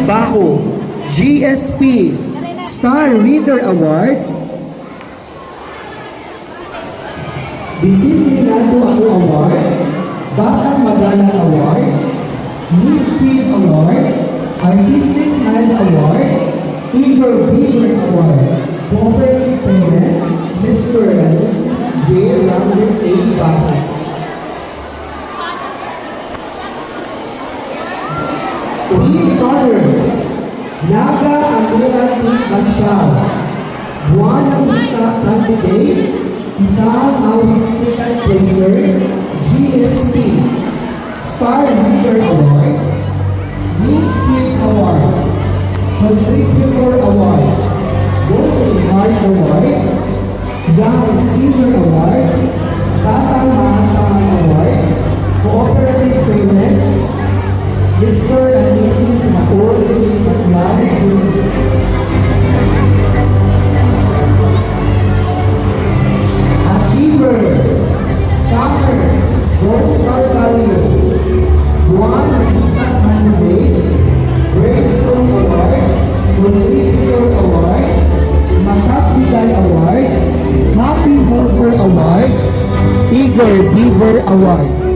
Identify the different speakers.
Speaker 1: Trabaho, GSP Star Reader Award, Disiplinado Ako Award, Batang Magalang Award, New Team Award, Artistic Hand Award, Igor Beaver Award, Cooperative Parent, Mr. and Mrs. J. Ramlet A. Bakat. Three honors, Naga Amira T. Bagshaw, Buwan ng Top Candidate, Isang Awit Second Placer, GST, Star Leader Award, New Kid Award, Contributor Award, Golden Heart Award, Young Receiver Award, Batang Maasahan Award, Cooperative Parent, Mr. and Mrs. Naor is Katlan Jr. Achiever, Summer, Gold Star Value, Buwan Ikat Candidate, Breakthrough Award, Contributor Award, Makapigay Award, Happy Helper Award, Igor Beaver Award.